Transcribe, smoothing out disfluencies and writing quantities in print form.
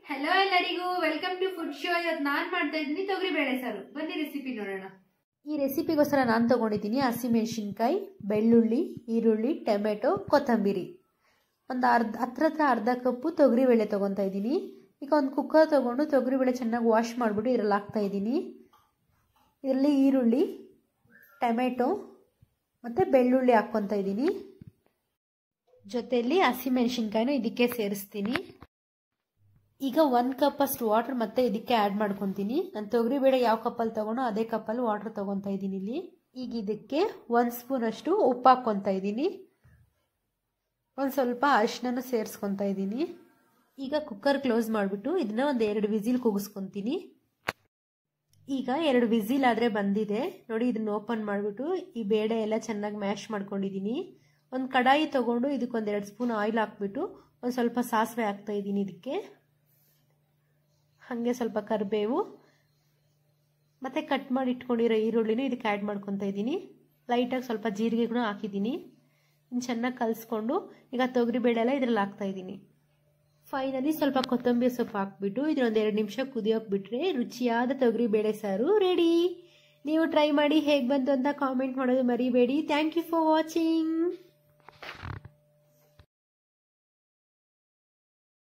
Hello ಎಲ್ಲರಿಗೂ welcome to food show. ಇವತ್ತು ನಾನು ಮಾಡ್ತಾ ಇದ್ದೀನಿ ತೊಗರಿ ಬೇಳೆ ಸಾರು. ಬನ್ನಿ ರೆಸಿಪಿ ನೋಡೋಣ. ಈ ರೆಸಿಪಿಗೋಸ್ಕರ ನಾನು ತಗೊಂಡಿದ್ದೀನಿ ಹಸಿಮೆಣಸಿನ್ಕಾಯಿ, ಬೆಳ್ಳುಳ್ಳಿ, ಈರುಳ್ಳಿ, ಟೊಮೆಟೊ, ಕೊತ್ತಂಬರಿ. ಒಂದು ಹತ್ರ ಅರ್ಧ ಕಪ್ಪು ತೊಗರಿ ಬೇಳೆ ತೊಗೊತಾ ಇದ್ದೀನಿ. ಈಗ ಒಂದು ಕುಕ್ಕರ್ ತೊಗೊಂಡು ತೊಗರಿ ಬೇಳೆ ಚೆನ್ನಾಗಿ ವಾಶ್ ಮಾಡಿಬಿಟ್ಟು ಇದರಲ್ಲಿ ಹಾಕ್ತಾ ಇದ್ದೀನಿ. ಇದರಲ್ಲಿ ಈರುಳ್ಳಿ, ಟೊಮೆಟೊ ಮತ್ತು ಬೆಳ್ಳುಳ್ಳಿ ಹಾಕ್ಕೊತಾ ಇದ್ದೀನಿ. ಜೊತೆಯಲ್ಲಿ ಹಸಿಮೆಣಸಿನ್ಕಾಯಿನೂ ಇದಕ್ಕೆ ಸೇರಿಸ್ತೀನಿ. ಈಗ 1 ಕಪ್ ಅಷ್ಟು ವಾಟರ್ ಮತ್ತೆ ಇದಕ್ಕೆ ಆ್ಯಡ್ ಮಾಡ್ಕೊತೀನಿ. ನಾನು ತೊಗರಿ ಬೇಳೆ ಯಾವ ಕಪ್ಪಲ್ಲಿ ತೊಗೊಂಡು ಅದೇ ಕಪ್ಪಲ್ಲಿ ವಾಟರ್ ತೊಗೊತಾ ಇದ್ದೀನಿ ಇಲ್ಲಿ. ಈಗ ಇದಕ್ಕೆ 1 ಸ್ಪೂನ್ ಅಷ್ಟು ಉಪ್ಪು ಹಾಕ್ಕೊತಾ ಇದ್ದೀನಿ. ಒಂದು ಸ್ವಲ್ಪ ಅರಿಶಿನ ಸೇರಿಸ್ಕೊತಾ ಇದ್ದೀನಿ. ಈಗ ಕುಕ್ಕರ್ ಕ್ಲೋಸ್ ಮಾಡಿಬಿಟ್ಟು ಇದನ್ನ ಒಂದು 2 ವಿಸಿಲ್ ಕೂಗಿಸ್ಕೊತೀನಿ. ಈಗ 2 ವಿಸಿಲ್ ಆದರೆ ಬಂದಿದೆ ನೋಡಿ. ಇದನ್ನ ಓಪನ್ ಮಾಡಿಬಿಟ್ಟು ಈ ಬೇಳೆ ಎಲ್ಲ ಚೆನ್ನಾಗಿ ಮ್ಯಾಶ್ ಮಾಡ್ಕೊಂಡಿದ್ದೀನಿ. ಒಂದು ಕಡಾಯಿ ತೊಗೊಂಡು ಇದಕ್ಕೊಂದು 2 ಸ್ಪೂನ್ ಆಯಿಲ್ ಹಾಕ್ಬಿಟ್ಟು ಒಂದು ಸ್ವಲ್ಪ ಸಾಸಿವೆ ಹಾಕ್ತಾ ಇದ್ದೀನಿ. ಇದಕ್ಕೆ ಹಾಗೆ ಸ್ವಲ್ಪ ಕರಿಬೇವು ಮತ್ತು ಕಟ್ ಮಾಡಿ ಇಟ್ಕೊಂಡಿರೋ ಈರುಳ್ಳಿನೂ ಇದಕ್ಕೆ ಆ್ಯಡ್ ಮಾಡ್ಕೊತಾ ಇದ್ದೀನಿ. ಲೈಟಾಗಿ ಸ್ವಲ್ಪ ಜೀರಿಗೆ ಕೂಡ ಹಾಕಿದ್ದೀನಿ. ಇನ್ನು ಚೆನ್ನಾಗಿ ಕಲಿಸ್ಕೊಂಡು ಈಗ ತೊಗರಿಬೇಳೆ ಎಲ್ಲ ಇದರಲ್ಲಿ ಹಾಕ್ತಾ ಇದ್ದೀನಿ. ಫೈನಲಿ ಸ್ವಲ್ಪ ಕೊತ್ತಂಬರಿ ಸೊಪ್ಪು ಹಾಕ್ಬಿಟ್ಟು ಇದನ್ನೊಂದು 2 ನಿಮಿಷ ಕುದಿಯೋಕೆ ಬಿಟ್ಟರೆ ರುಚಿಯಾದ ತೊಗರಿಬೇಳೆ ಸಾರು ರೆಡಿ. ನೀವು ಟ್ರೈ ಮಾಡಿ ಹೇಗೆ ಬಂತು ಅಂತ ಕಾಮೆಂಟ್ ಮಾಡೋದು ಮರಿಬೇಡಿ. Thank you for watching.